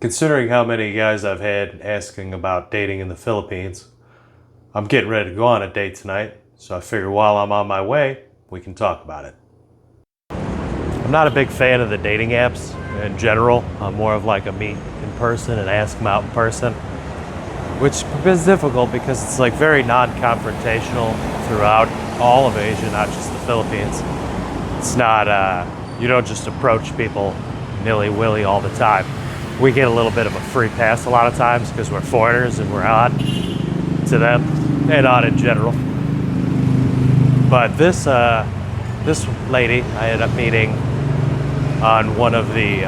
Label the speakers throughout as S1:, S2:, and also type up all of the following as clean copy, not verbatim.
S1: Considering how many guys I've had asking about dating in the Philippines, I'm getting ready to go on a date tonight, so I figure while I'm on my way, we can talk about it. I'm not a big fan of the dating apps in general. I'm more of like a meet in person and ask them out in person, which is difficult because it's like very non-confrontational throughout all of Asia, not just the Philippines. It's not, you don't just approach people nilly-willy all the time. We get a little bit of a free pass a lot of times because we're foreigners and we're on to them and on in general. But this lady I ended up meeting on one of the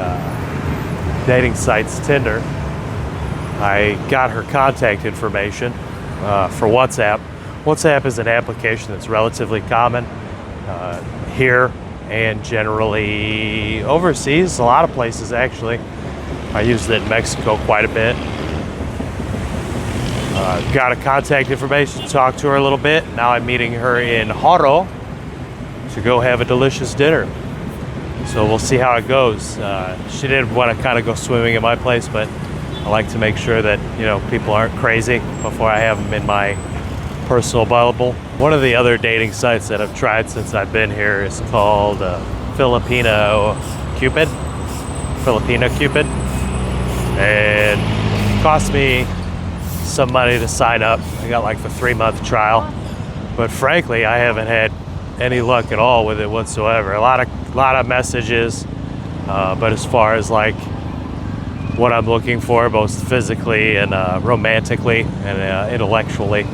S1: dating sites, Tinder. I got her contact information for WhatsApp. WhatsApp is an application that's relatively common here and generally overseas, a lot of places actually. I used it in Mexico quite a bit. Got a contact information, talked to her a little bit. Now I'm meeting her in Horo to go have a delicious dinner. So we'll see how it goes. She did want to kind of go swimming at my place, but I like to make sure that, you know, people aren't crazy before I have them in my personal bubble. One of the other dating sites that I've tried since I've been here is called Filipina Cupid. And it cost me some money to sign up. I got like the 3-month trial, but frankly, I haven't had any luck at all with it whatsoever. A lot of messages, but as far as like what I'm looking for, both physically and romantically and intellectually,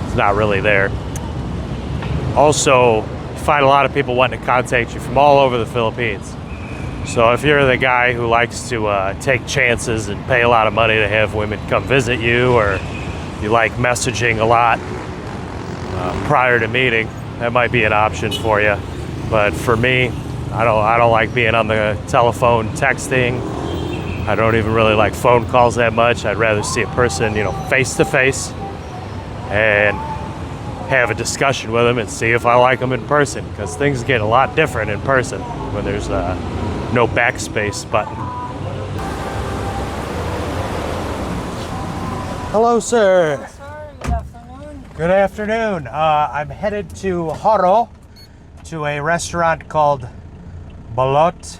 S1: it's not really there. Also, you find a lot of people wanting to contact you from all over the Philippines. So if you're the guy who likes to take chances and pay a lot of money to have women come visit you, or you like messaging a lot prior to meeting, that might be an option for you. But for me, I don't like being on the telephone texting. I don't even really like phone calls that much. I'd rather see a person, you know, face to face and have a discussion with them and see if I like them in person, because things get a lot different in person when there's no backspace button. Hello, sir.
S2: Hello, sir. Good afternoon.
S1: Good afternoon. I'm headed to Horo to a restaurant called Balat.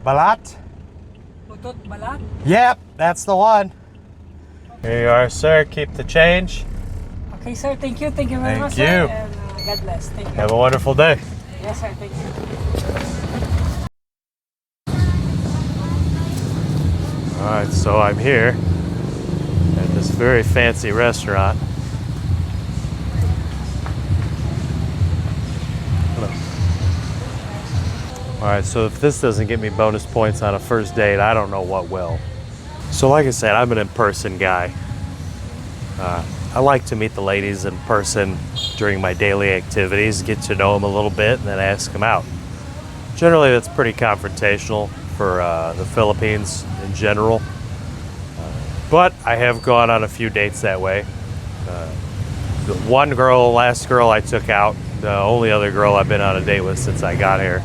S2: Putut Balat.
S1: Yep, that's the one. Here you are, sir. Keep the change.
S2: Okay, sir. Thank you. Thank you very much,
S1: Thank you.
S2: sir. And God bless. Thank you.
S1: Have a wonderful day.
S2: Yes, sir. Thank you.
S1: All right, so I'm here at this very fancy restaurant. All right, so if this doesn't get me bonus points on a first date, I don't know what will. So like I said, I'm an in-person guy. I like to meet the ladies in person during my daily activities, get to know them a little bit, and then ask them out. Generally, that's pretty confrontational for the Philippines in general. But I have gone on a few dates that way. The last girl I took out, the only other girl I've been on a date with since I got here,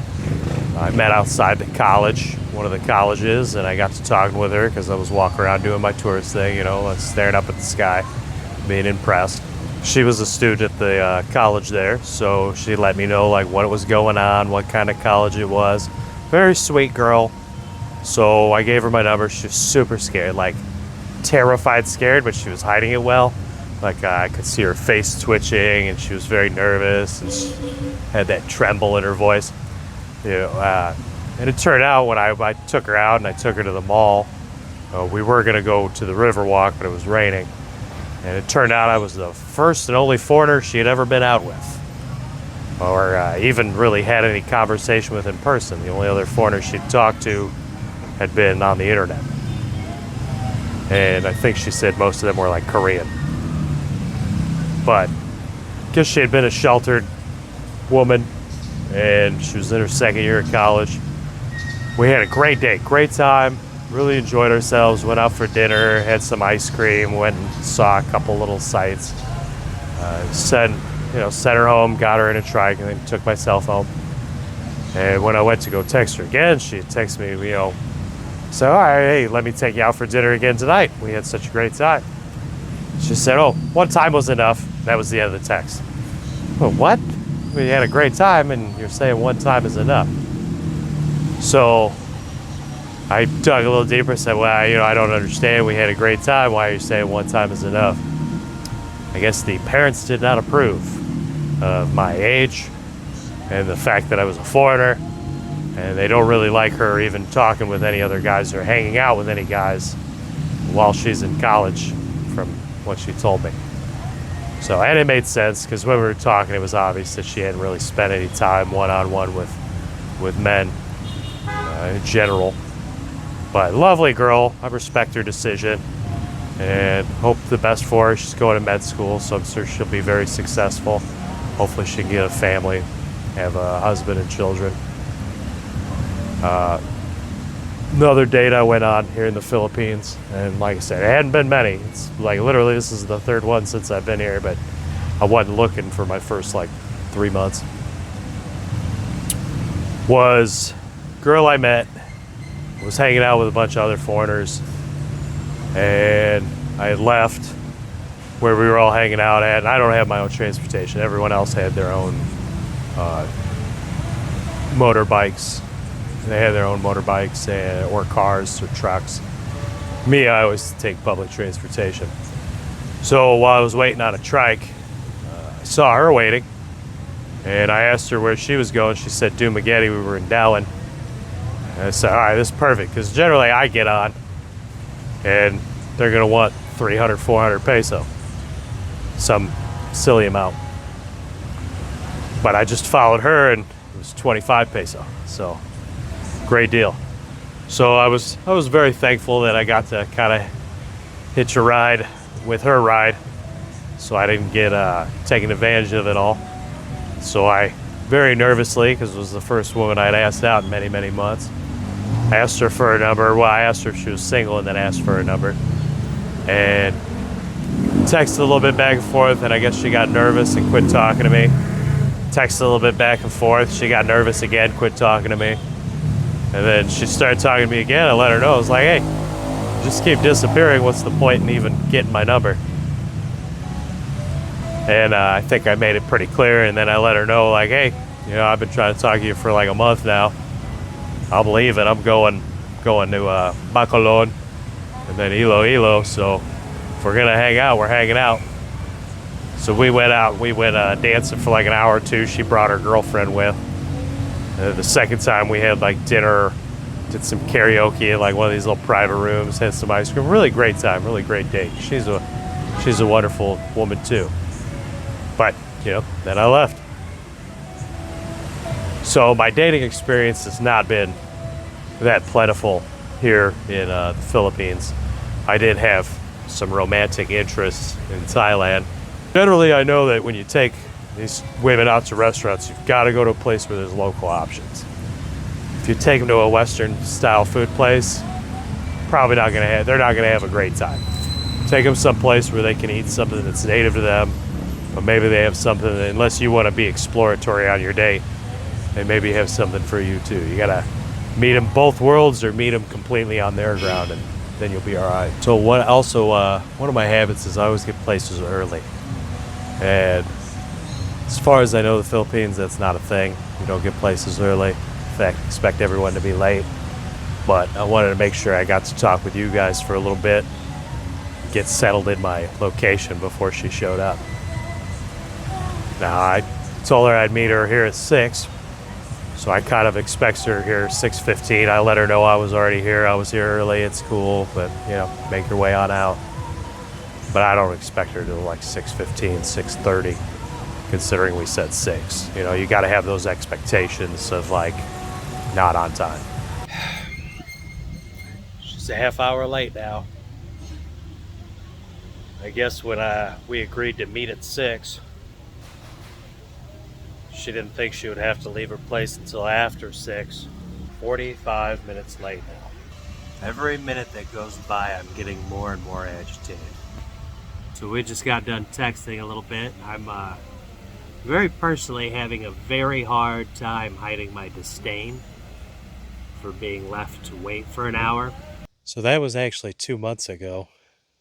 S1: I met outside the college, one of the colleges, and I got to talking with her because I was walking around doing my tourist thing, you know, staring up at the sky, being impressed. She was a student at the college there, so she let me know like what was going on, what kind of college it was. Very sweet girl. So I gave her my number. She was super scared, like terrified scared, but she was hiding it well. Like I could see her face twitching, and she was very nervous, and she had that tremble in her voice. You know, and it turned out when I took her out and I took her to the mall, we were gonna go to the river walk, but it was raining. And it turned out I was the first and only foreigner she had ever been out with, or even really had any conversation with in person. The only other foreigner she'd talked to had been on the internet. And I think she said most of them were like Korean. But because she had been a sheltered woman and she was in her second year of college, we had a great day, great time. Really enjoyed ourselves, went out for dinner, had some ice cream, went and saw a couple little sights. Sent her home, got her in a trike, and then took myself home. And when I went to go text her again, she texted me, So, all right, hey, let me take you out for dinner again tonight. We had such a great time. She said, oh, one time was enough. That was the end of the text. Well, what? We had a great time, and you're saying one time is enough. So I dug a little deeper and said, well, I don't understand. We had a great time. Why are you saying one time is enough? I guess the parents did not approve of my age and the fact that I was a foreigner. And they don't really like her even talking with any other guys or hanging out with any guys while she's in college, from what she told me. So, and it made sense because when we were talking, it was obvious that she hadn't really spent any time one-on-one with men in general. But lovely girl. I respect her decision and hope the best for her. She's going to med school, so I'm sure she'll be very successful. Hopefully she can get a family, have a husband and children. Another date I went on here in the Philippines, and like I said, it hadn't been many. It's like literally this is the third one since I've been here, but I wasn't looking for my first 3 months. Was girl I met, was hanging out with a bunch of other foreigners, and I had left where we were all hanging out at, and I don't have my own transportation. Everyone else had their own motorbikes. They had their own motorbikes or cars or trucks. Me, I always take public transportation. So while I was waiting on a trike, I saw her waiting, and I asked her where she was going. She said Dumaguete. We were in Dallin. And I said, all right, this is perfect, because generally I get on, and they're going to want 300, 400 peso, some silly amount. But I just followed her, and it was 25 peso. So great deal. So I was very thankful that I got to kind of hitch a ride with her ride, so I didn't get taken advantage of it all. So I very nervously, because it was the first woman I'd asked out in many, many months, I asked her for a number. Well, I asked her if she was single, and then asked for a number, and texted a little bit back and forth, and I guess she got nervous and quit talking to me. Texted a little bit back and forth. She got nervous again, quit talking to me. And then she started talking to me again. I let her know. I was like, hey, just keep disappearing. What's the point in even getting my number? And I think I made it pretty clear. And then I let her know, like, hey, I've been trying to talk to you for like a month now. I'm leaving. I'm going to Bacolod and then Iloilo. So if we're going to hang out, we're hanging out. So we went out. We went dancing for like an hour or two. She brought her girlfriend with. The second time we had dinner, did some karaoke in one of these little private rooms, had some ice cream. Really great time, really great date. She's a wonderful woman too. But, then I left. So my dating experience has not been that plentiful here in the Philippines. I did have some romantic interests in Thailand. Generally, I know that when you take these women out to restaurants, you've got to go to a place where there's local options. If you take them to a Western style food place, they're not going to have a great time. Take them someplace where they can eat something that's native to them, but maybe they have something that, unless you want to be exploratory on your date, they maybe have something for you too. You got to meet them both worlds or meet them completely on their ground, and then you'll be all right. So one of my habits is I always get places early. And as far as I know, the Philippines, that's not a thing. You don't get places early. In fact, expect everyone to be late. But I wanted to make sure I got to talk with you guys for a little bit, get settled in my location before she showed up. Now, I told her I'd meet her here at 6, so I kind of expect her here at 6:15. I let her know I was already here. I was here early. It's cool, but, make your way on out. But I don't expect her to 6:15, 6:30. Considering we said 6. You got to have those expectations of not on time. She's a half hour late now. I guess when we agreed to meet at 6, she didn't think she would have to leave her place until after 6. 45 minutes late now. Every minute that goes by, I'm getting more and more agitated. So we just got done texting a little bit. I'm very personally having a very hard time hiding my disdain for being left to wait for an hour. So that was actually 2 months ago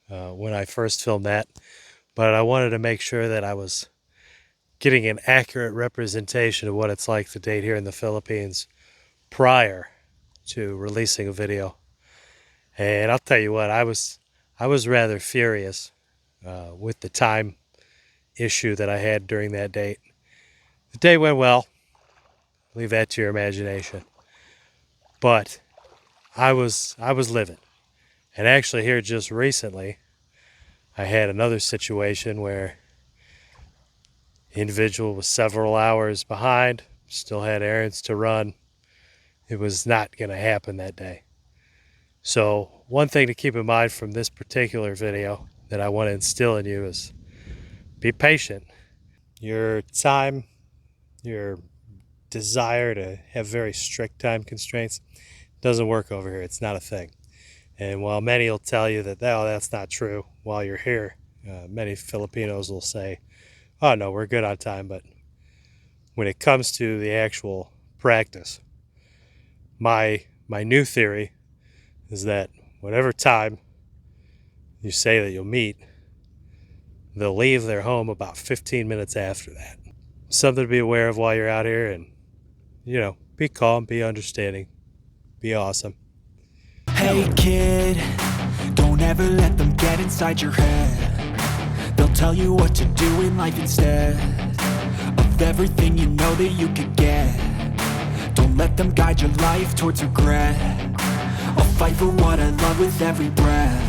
S1: when I first filmed that, but I wanted to make sure that I was getting an accurate representation of what it's like to date here in the Philippines prior to releasing a video. And I'll tell you what, I was rather furious with the time issue that I had during that date. The day went well. Leave that to your imagination. But I was livid. And actually here just recently, I had another situation where the individual was several hours behind, still had errands to run. It was not going to happen that day. So one thing to keep in mind from this particular video that I want to instill in you is be patient. Your time, your desire to have very strict time constraints doesn't work over here. It's not a thing. And while many will tell you that, oh, that's not true while you're here, many Filipinos will say, oh, no, we're good on time. But when it comes to the actual practice, my new theory is that whatever time you say that you'll meet, they'll leave their home about 15 minutes after that. Something to be aware of while you're out here, and, you know, be calm, be understanding, be awesome.
S3: Hey kid, don't ever let them get inside your head. They'll tell you what to do in life instead of everything you know that you could get. Don't let them guide your life towards regret. I'll fight for what I love with every breath.